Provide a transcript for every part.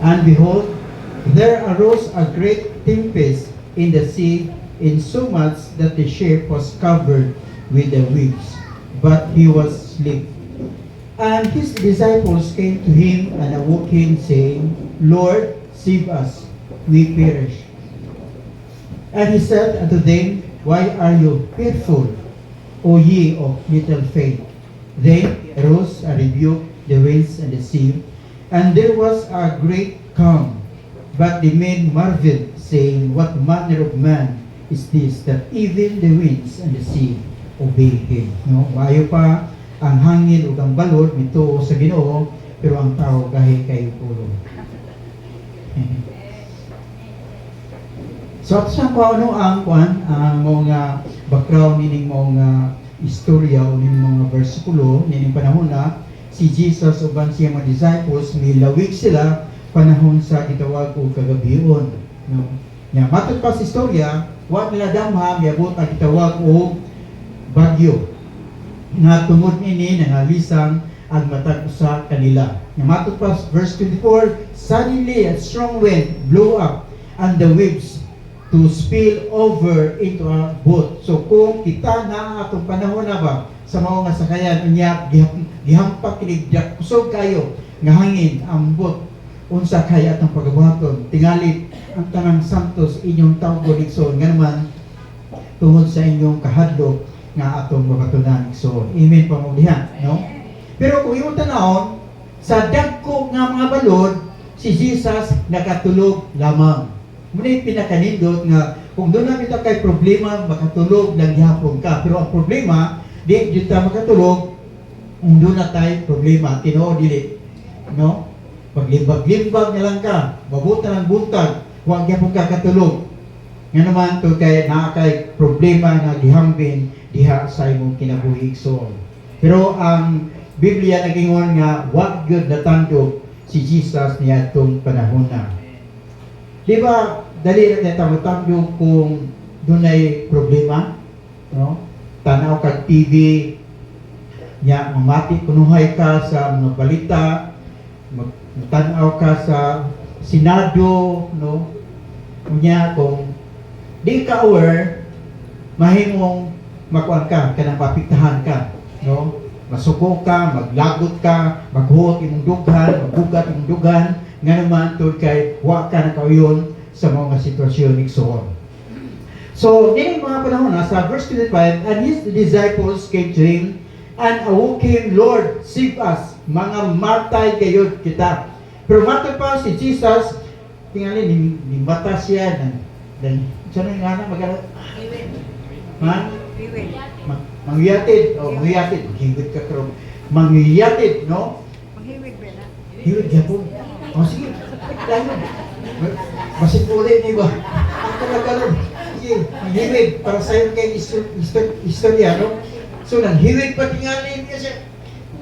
And behold, there arose a great tempest in the sea, insomuch that the ship was covered with the waves, but he was asleep. And his disciples came to him and awoke him, saying, Lord, save us, we perish. And he said unto them, Why are you fearful, O ye of little faith? Then arose and rebuked the winds and the sea, and there was a great calm. But the men marveled, saying, What manner of man is this, that even the winds and the sea obey him? No? Maayo pa ang hangin ug ang balod mituo sa Ginoo, pero ang tao gahi kay ulo. So at sa paano ang mga background nining mga istorya o nining mga bersikulo nining panahon na si Jesus uban siya mga disciples milawig sila panahon sa gitawag og kagabion, no? Nya matod pa sa istorya, wa nila damha miabot ang gitawag og bagyo nga tungod ini nangalisang ang matag usa kanila. Nya matod pa verse 24, suddenly a strong wind blew up and the waves to spill over into a boat. So kung kita na atong panahon na ba sa mga nga sakayan unya gihampak kini kusog kayo nga hangin ang boat unsa kay atong pagabuhaton tingali ang tanang santos inyong tawgon igsoon nga naman tungod sa inyong kahadlok nga atong mabatunan igsoon. Amen pa mo diha, no? Pero kung imong tanawon sa dagko nga mga balod si Jesus nakatulog lamang. Muna pinakanindot nga kung doon namin ito kay problema, makatulog lang gihapon ka. Pero ang problema, di dito makatulog, kung doon na tayo problema, tinoo dili. No? Paglimbag-limbag na lang ka, mabuta ng buntag, huwag gihapon ka katulog. Nga naman to kay nakakay problema na gihambin diha sa imong kinabuhi igsoon. Pero ang Biblia nagingon nga, what good na tandog si Jesus niya itong panahon na. Di ba, dali na tayo kung doon ay problema, no? Tanaw kag TV, nya mamati kunuhay ka sa mga balita, tanaw ka sa Senado, no? Nya kung di ka aware, mahimong makuan ka, kanang mapiktahan ka, no? Masuko ka, maglagot ka, maghuot imong dughan, magbugat imong dughan, nga naman to kay wa ka na kauyon sa mga sitwasyon igsoon. So, din mga panahon na sa verse 25, and his disciples came to him and awoke him, Lord, save us, mga matay gayud kita. Pero matay pa si Jesus, tingali ni mata siya dan sana nga na magana man mangyatid o mangyatid higit ka karon mangyatid, no? Maghiwig ba na? Hiwig gyapon. O sige, tayo. Masip ulit, di ba? Ang kalagalan. Sige, hiwig para sa'yo kay istorya, no? So, nanghiwig pa tingalin niya siya.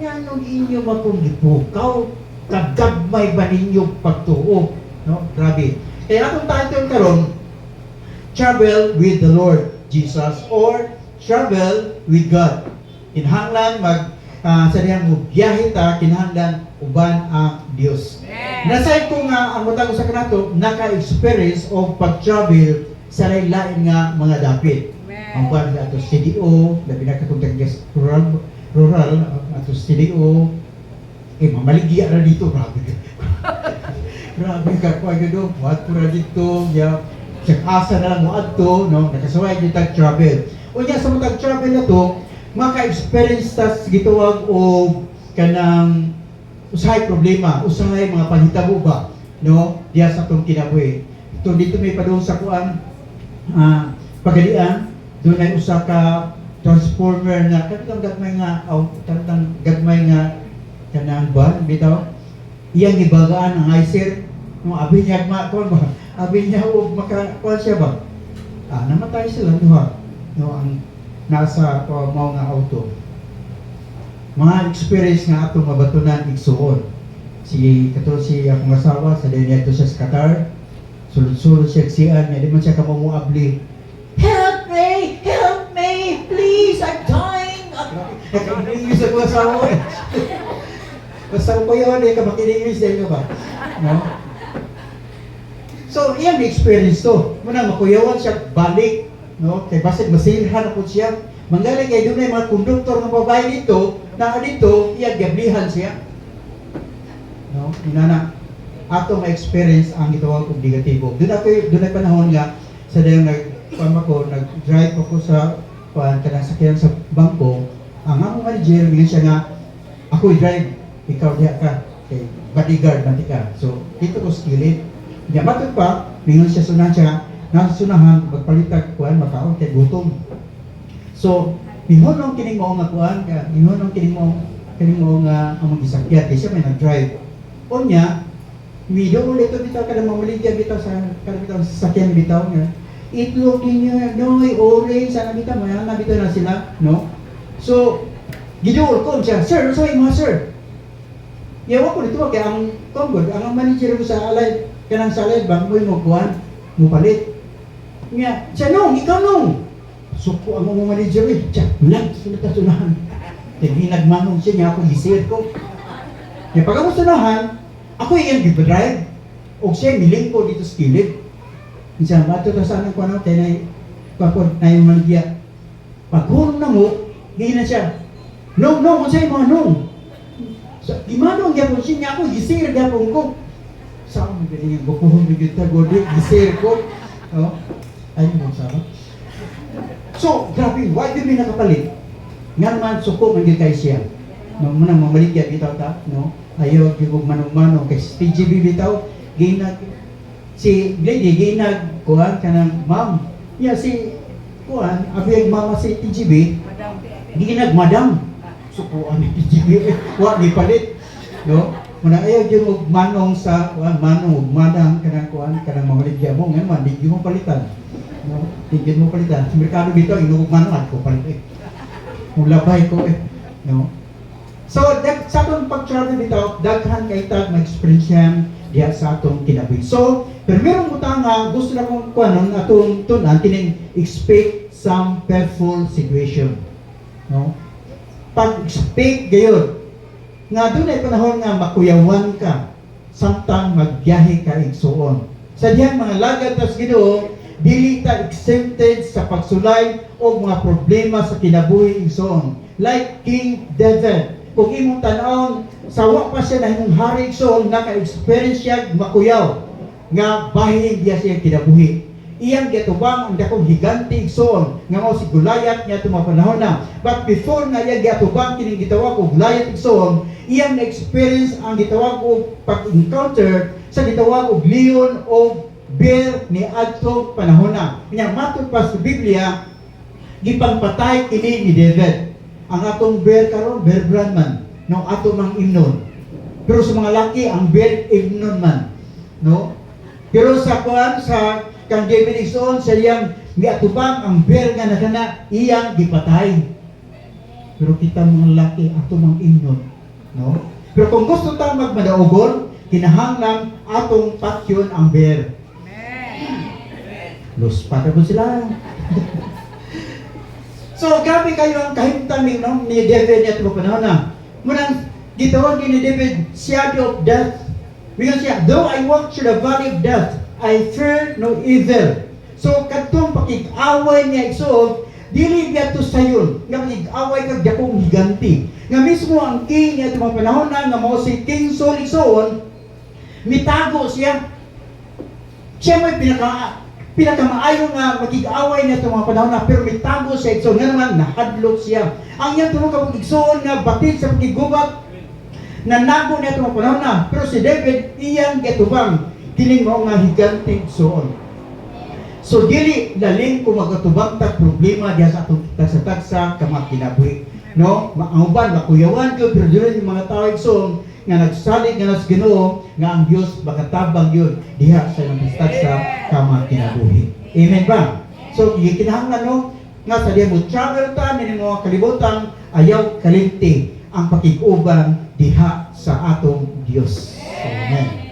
Nga nung inyo mapungipukaw, kagagmay ba ninyo pagtuo? No? Grabe. Kaya atong title karon, Travel with the Lord Jesus or Travel with God. Kinahanglan sa diyang biyahe ta, kinahanglan uban ang Dios. Nasay ko nga ang mutang sa kanato naka-experience o pag-travel sa lain-lain nga mga dapit. Ang ban ato CDO, labi na katong rural ato CDO, mamaligya ra dito, grabe. Grabe ka ko gyud what ra dito, ya asa na lang mo adto, no, nakasaway gyud tag travel. Unya sa mutag travel na to, maka-experience tas gituwag og kanang usahay problema, usahay mga panghitabo ba, no? Diya sa itong kinabuhi. Ito dito may padung sa kuan pagalian, doon ay usa ka transformer na kanang gagmay nga kanang ban bitaw. Iyang ibagaan ang icer, no abi niya kuan ba? Abi niya og maka siya ba? Namatay sila duha, no ang nasa mga auto. Mga experience nga atong mabatunan igsuon. Si akong asawa sa dinhi ato sa Qatar. Sulod-sulod siya siyan, di man siya kamuabli. Help me, please, I'm dying. Nag-English ako asawa. Basta ko yun, ka mag-English din ba? No? So, iyang experience to. Muna, makuyawan siya balik. No? Kay basig masilhan ako siya. Manggaling kay doon ay mga konduktor ng babae dito, na dito, iyang gablihan siya. No? Inana, atong experience ang gitawag kong negatibo. Doon ay panahon nga, sa dayong nag-drive ako sa kanang sakyan sa bangko, ang among manager, bigyan siya nga, ako i-drive, ikaw diya ka, kay bodyguard nanti ka. So, dito ko skillit. Diya matod pa, mingon siya sunan siya, nasa sunahan, magpalitag kuan, makaon, kay gutom. So, mingon kining mo nga kuan, mingon kining mo nga among gisakyan, kay siya may nag-drive. O niya, video ulit ito bitaw, kada mamuligya bitaw sa sasakyan bitaw niya. Itlog niya, noy, orange, sana bitaw, mayang nabitaw na sila, no? So, giduol ko siya, sir, sorry mga sir. Yawa ko dito, kaya ang konggod, ang manager ko sa alay, kanang sa alay, bang mo kuhan, mo palit. Nga, siya nung, ikaw nung. Suko ang mga manager eh, siya, bulag, sunod-sunahan. Kaya ginagmanong siya niya, ako gisir ko. Kaya pag ako sunahan, ako yung drive. O siya, miling ko dito sa kilid. Siya, bato na saan ang kuhan, kaya na yung managya. Pag hulong na mo, gina siya, no, kung sa'yo mga nung. Gimana ang gapon siya niya ako, gisir gapon ko. Saan mo galing yung bukuhon ng kita, godi, gisir ko. Oh, ayun mo sama. So, grabe, why di may nakapalit? Nga naman, suko man yung kay siya. No, muna mamaligya bitaw ta, no? Ayaw, yung manong-manong, kay TGB bitaw, ginag, si Lady, ginag, kuhan ka ng ma'am. Yeah, si, kuhan, abiyag mama si TGB, ginag, madam. Sukuan ni TGB, wa ni palit, no? Muna ayaw yung manong sa manong madang kanang kuan kanang mamaligya mo ngayon di mo palitan, no? Di mo palitan sa merkado dito inugog manong ko palit mulabay ko no? So sa atong pag-travel dito daghan kay tag ma-experience yan diha sa atong kinabuhi. So pero butang nga gusto na kong kuan atong tunan kining expect some fearful situation, no? Pag-expect gayon nga doon ay panahon nga makuyawan ka samtang magbiyahe ka igsuon. Sa diyang mga lagad tas Ginoo dili ta exempted sa pagsulay o mga problema sa kinabuhi igsuon. Like King David, kung imong tan-awon sa wa pa siya nahimong hari igsuon, naka-experience siya makuyaw nga bahin diya siya kinabuhi. Iyang giatubang ang dakong higante igsoon nga mao si Goliath niya tumapanahon na. But before nga iya giatubang kining gitawag og Goliath igsoon, iyang na-experience ang gitawag og pag-encounter sa gitawag og leon o bear ni adto panahon na. Kanya matod pa sa Biblia, gipangpatay kini ni David. Ang atong bear karon, Bear Brandman, no ato mang imnon. Pero sa mga laki ang bear imnon man, no? Pero sa kuan sa kang David igsoon sa iyang giatubang ang bear nga nakana iyang gipatay. Pero kita mga laki ato mang imnon, no? Pero kung gusto ta magmadaogon, kinahanglan atong patyon ang bear. Amen. Los pata po sila. So grabe kayo ang kahimtang ni David at mga panahon na. Munang gitawag ni David shadow of death. Because siya, though I walk through the valley of death, I fear no evil. So kadtong pakig-away niya igsoon, dili biya to sayon nga pakig-away kag dakong higanti. Nga mismo ang king niya mga panahon na nga mao si King Saul igsoon, mitago siya. Siya may pinakamaayo nga makig-away niya mga panahon na, pero mitago siya igsoon nga naman nahadlok siya. Ang iyang tulo ka igsoon nga batid sa pakigubat, nanago niya mga panahon na, pero si David iyang getubang kining mao nga higante igsoon. So dili laling kung magatubang tag problema diha sa atong tagsa-tagsa kamang kinabuhi, no? Ang uban makuyawan gyud pero dili yung mga tao igsoon nga nagsalig nga nas Ginoo nga ang Dios makatabang yun diha sa tagsa kamang kinabuhi. Amen ba? So kinahanglan no nga sa diha mo travel ta ning mga kalibutan ayaw kalimti ang pakig-uban diha sa atong Dios. Amen.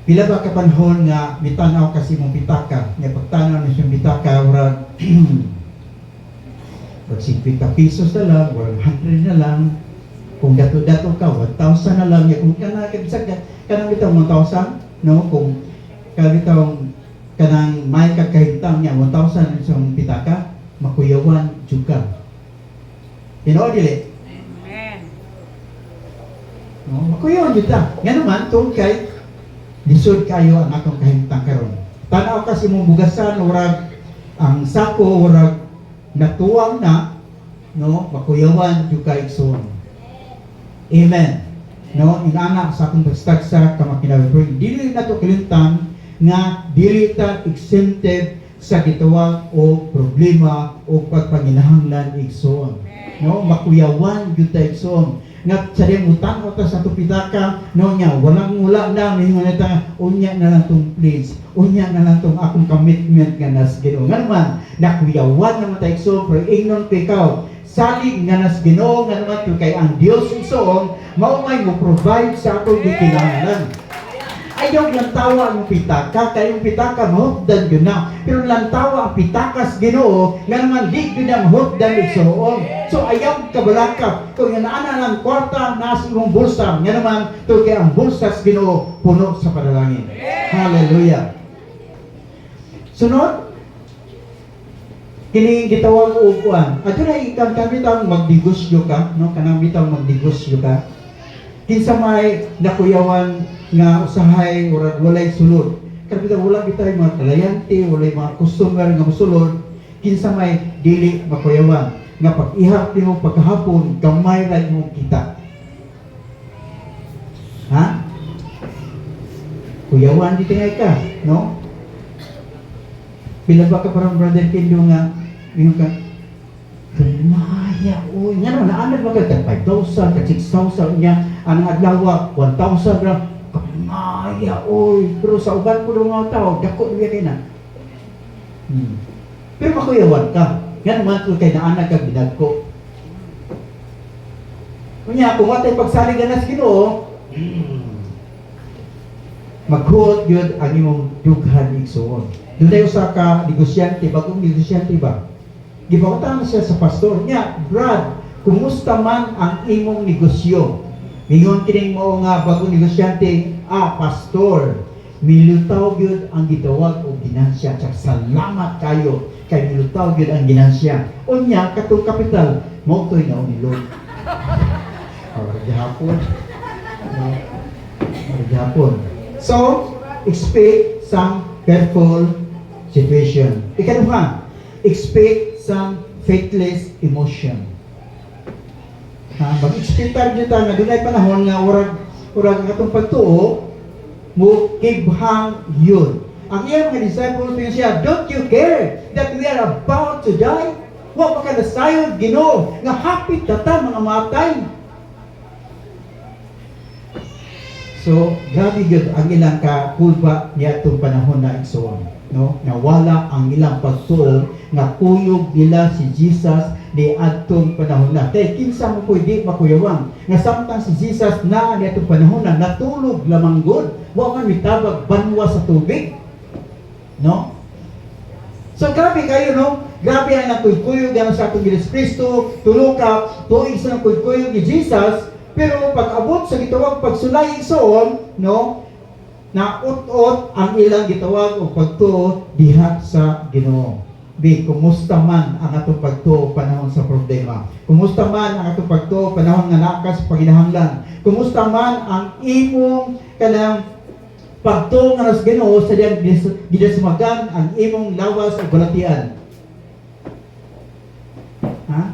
Pila ba kapanhon nga mitanaw kasi mong bitaka, nga pagtanaw na siyang bitaka, wala 50 pesos na lang, 100 na lang, kung dato-dato ka, 1,000 na lang, kung ka na, kabisag ka nang bitaw 1,000, no, kung kalitaw kanang may kakahintang niya 1,000 isang pitaka, makuyawan juga. Dili? Amen. No, makuyawan juga. Nga naman, tungkol kay lisod kayo ang atong kahintang karon. Tanaw kasi mong bugasan, urag ang sako, urag natuwang na, no, makuyawan juga igsoon. Amen. No, inana sa akong pagstagsa kama kinabuhi. Dili na to kilintang nga dili ta exempted sa gitawag o problema o pagpanginahanglan igsoon. No, makuyawan gyud ta igsoon. Nga sa diyang utang o ta sa tupitaka, no niya, walang mula na, may mga nata, unya na lang tong please, unya na lang tong akong commitment nga nas Ginoo. Nga naman, nakuyawan naman tayo igsoon, pero ingnon ko ikaw, salig nga nas Ginoo, nga naman kay ang Dios igsoon, maumay mo provide sa atong gikinahanglan. Ayaw lang tawa ang pitaka, kaya yung pitaka mahugdan yun na. Pero lang tawa ang pitakas Ginoo, nga naman di yun ang mahugdan igsoon. So ayaw kabalakap, kung yan ana lang kwarta, nasa imong bulsa, nga naman, to kaya ang bulsas Ginoo, puno sa panalangin. Hallelujah. Sunod, kini gitawag upuan. Ato na ikang kabitang magdigusyo ka, no? Kanang bitang magdigusyo ka. Kinsa may nakuyawan nga usahay urag walay sulod. Kabitang wala bitay mga kalayante, walay mga customer nga mosulod. Kinsa may dili makuyawan nga pag-ihap nimo pagkahapon gamay ra imong kita. Ha? Kuyawan di tingay ka, no? Bila ba ka parang brother Kindo nga yung ka Maya, uy, nga naman, naanad mo ka 5,000, 6,000 niya, ang adlaw 1,000 ra, Maya, uy, pero sa uban ko ng mga tao, dako niya kayo na. Pero makuyawan ka, nga naman kung kayo naanad ka, binagko. Kunya, kung watay pagsaling ganas Ginoo, maghuot yun ang imong dughan igsoon. Doon tayo sa ka-negosyante, bagong negosyante ba? Gipakutang siya sa pastor niya, Brad, kumusta man ang imong negosyo? Ngayon kining mo nga bagong negosyante, pastor, milutaw gyud ang gitawag og ginansya. Salamat kayo kay milutaw gyud ang ginansya. Unya katong kapital, mo toy na ni Lord. Gihapon. Gihapon. So, expect some careful situation. Ikaduha, expect some faithless emotion. Mag-expectar nyo ta nga dunay panahon nga urag atong pagtuo mo kibhang yun. Ang iyang mga disciples pinag siya, don't you care that we are about to die? Wa pa ka nasayod Ginoo nga hapit ta mga matay. So, grabe yun ang ilang kakulba niya itong panahon na igsoon. No? Nawala ang ilang pagtuo nga kuyog nila si Jesus ni adtong panahon na. Kaya kinsa mo pwede makuyawang nga samtang si Jesus na ni adtong panahon na natulog lamang gud, wa man mitabag banwa sa tubig. No? So grabe kayo, no? Grabe ang nakuyog nga sa atong Ginoong Kristo, tulo ka tuig sa nakuyog ni Jesus, pero pag abot sa gitawag pagsulay igsoon, no? Na ut-ut ang ilang gitawag o pagtuo diha sa Ginoo. Kumusta man ang atong pagtuo panahon sa problema? Kumusta man ang atong pagtuo panahon nga nakas paginahanglan? Kumusta man ang imong kanang pagtuo nga nas Ginoo sa diyang gidasmagan ang imong lawas o balatian? Ha?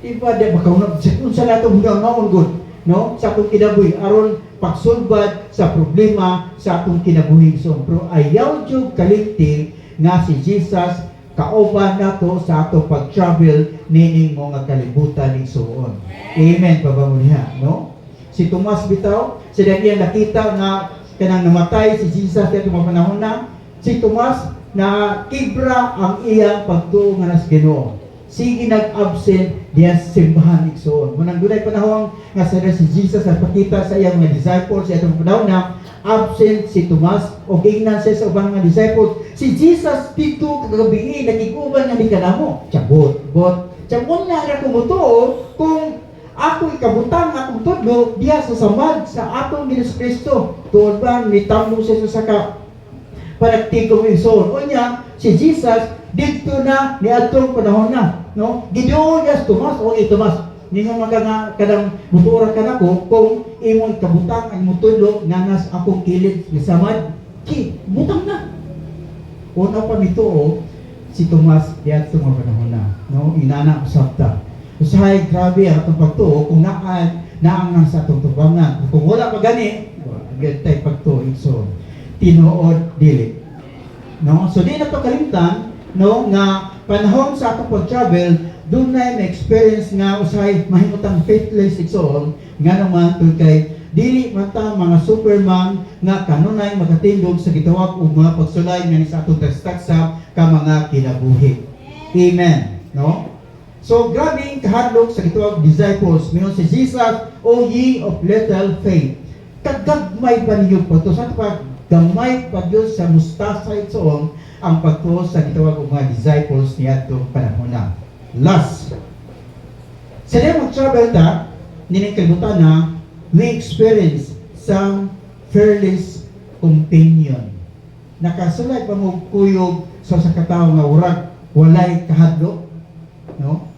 Iba di makaunag sa natong hunang good, no? Sa atong kinabuhi aron pagsulbad sa problema sa atong kinabuhi. So, pero ayaw jud kalimti nga si Jesus kauban nato sa ato pag-travel nining mga kalibutan igsoon. Amen pabanguliha, no? Si Tomas bitaw, sa daghan nakita nga kanang namatay si Jesus sa atong panahon na, si Tomas na kibra ang iyang pagtuo nga nas Ginoo. Sige nag-absent diya simbahan igsoon. Munang dunay panahon nga sa si Jesus at pakita sa iyang mga disciples sa atong panahon na absent si Tomas o gingnan siya sa ubang mga disciples. Si Jesus dito kagabi nakiguban nga ni kanamo. Bot. Tiyabon na ra kumutuo kung ako ikabutang akong tudlo diya sa samad sa atong Hesus Kristo. Tuod ba ni tambo sa ka panagtigom ison. O niya, si Jesus dito na ni atong panahon na, no? Gideon yes Tomas o Tomas. Ninyo mga kadang mutura ka nako kung imong kabutang ang mutudlo nga nas akong kilid ni samad butang na. Una pa nito si Tomas diyan sa mga panahon na, no? Inana usabta. Usahay grabe ang atong pagtuo kung naangang sa atong tubangan. Kung wala pa gani, gantay pagtuo so tinuod dili. No? So di na to kalimtan, no, nga panahon sa atong pag-travel doon na may experience nga usahay mahimutang faithless igsoon nga naman tungod kay dili man ta mga superman nga kanunay makatindog sa gitawag og mga pagsulay nga ni sa atong taksa ka mga kinabuhi. Amen. No? So grabing kahadlok sa gitawag disciples mingon si Jesus, O ye of little faith. Kagagmay pa ninyo po to sa pa gamay pa Dios sa mustasa igsoon ang pagtuo sa gitawag og mga disciples niadtong panahon na. Last, sa mag-travel ta, nining kalibutan na, we experience some fearless companion. Nakasulay pa mo kuyog sa katao nga urag, walay kahadlok, no?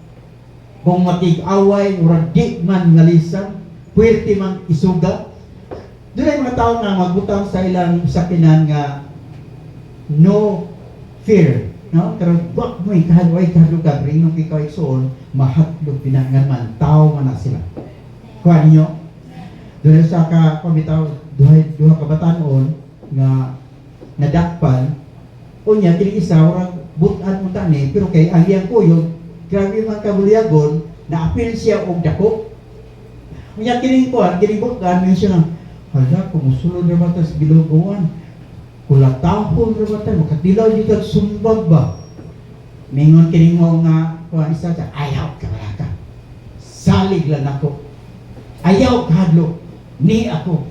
Kung matig-away, urag di man ngalisan, puwerte man isuga. Doon ay mga tao nga magbutang sa ilang sakinan nga no fear. No, pero wag mo ikahadway kahadlugan ring nung ikaw igsoon mahatlog pinangan man tao man na sila. Kuha ninyo doon sa ka pamitaw duha ka batanon nga nadakpan unya kini isa orang butan mo tani pero kay ang iyang kuyog grabe man kabulyagon na apil siya og dako. Unya kini kuan kini butan men siya hala kumusulod ra batas giluguan kulatahon ra batay makatilaw dito sumbag ba mingon kini mo nga kuan isa ta ayaw ka baraka salig lang ako ayaw kahadlok ni ako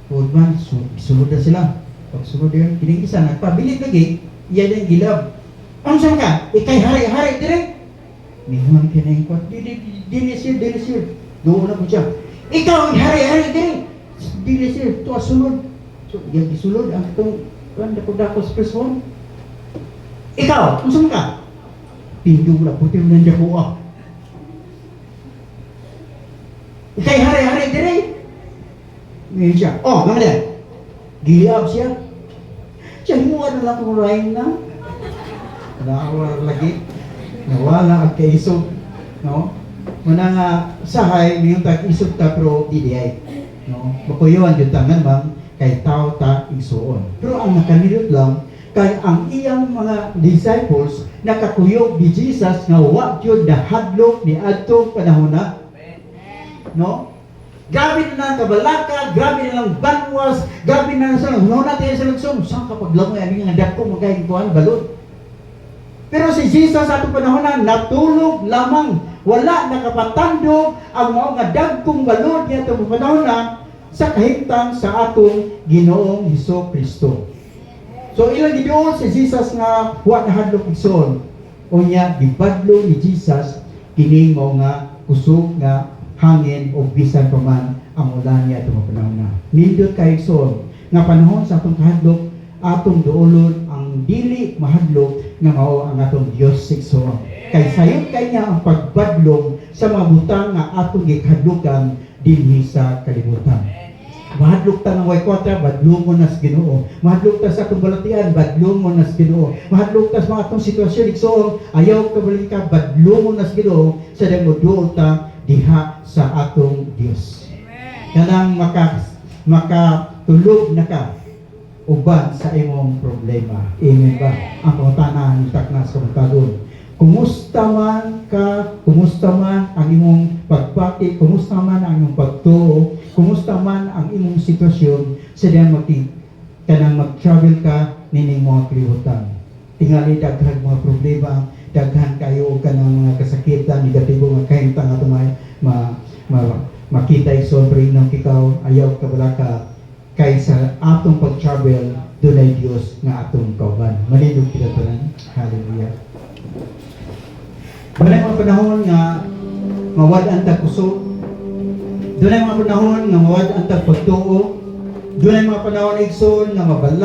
udman sulod na sila pag sulod yan kini isa nagpabilit lagi iya din gilab ano saan ka ikay hari-hari dire mingon kini kuan dili sir doon na po siya ikaw hari-hari dire dili sir tuwa sulod. So, yung isulod ang itong dako-dako sa person. Ikaw, kung saan ka? Pindong na puti mo nandiyan ko ah. Ikay hari-hari dire. Ngayon siya, mga din. Giliab siya. Siya himuha na lang kung rain na. Nawala lagi. Nawala ang kaisog. No? Muna nga sahay, mayroon tag-isog ta pero di ay. No? Bakuyuan yung tangan bang kay tao ta igsuon. Pero ang nakanilot lang kay ang iyang mga disciples nakakuyog ni Jesus nga wa gyud nahadlok ni adtong panahon na. No? Grabe na lang kabalaka, grabe na lang banwas, grabe na lang sa natin sa lugsong. Saan kapag langoy ang nga dako magayon kuan balod. Pero si Jesus sa atong panahon na natulog lamang, wala nakapatandog ang mga nga dagkong balod niya atong panahon na sa kahimtang sa atong Ginoong Hesus-Kristo. So ilang gidoon si Jesus nga wa nahadlok igsoon. Unya gibadlo ni Jesus kini mao nga kusog nga hangin o bisan pa man ang ulan niya atong panahon na. Nindot kay igsoon nga panahon sa atong kahadlok atong duolon ang dili mahadlok nga mao ang atong Dios igsoon. Kay sayon kay niya ang pagbadlong sa mga butang nga atong gikahadlokan dinhi sa kalibutan. Mahadlok ta ng way kwatra, badlong mo nas Ginoo. Mahadlok ta sa atong balatian, badlong mo nas Ginoo. Mahadlok ta sa mga atong sitwasyon igsoon, ayaw ka balik ka, badlong mo nas Ginoo sa demo duol ta diha sa atong Dios. Kanang makatulog na ka uban sa imong problema. Amen ba? Ang pangutanan taknas sa magtagon. Kumusta man ka, kumusta man ang imong pagpati, kumusta man ang imong pagtuo, kumusta man ang imong sitwasyon, sa diyan kanang mag-travel ka nining mga kalibutan. Tingali daghan mga problema, daghan kayo kanang mga kasakitan, negatibo nga kahimtang ato makita sobre nang ikaw ayaw ka wala ka kaysa atong pag-travel dunay Dios nga atong kauban. Malindog kita tanan. Hallelujah. Balay mga panahon nga mawad-an tag kusog. Dunay mga panahon nga mawad-an tag pagtuo. Dunay mga panahon igsoon nga mabalay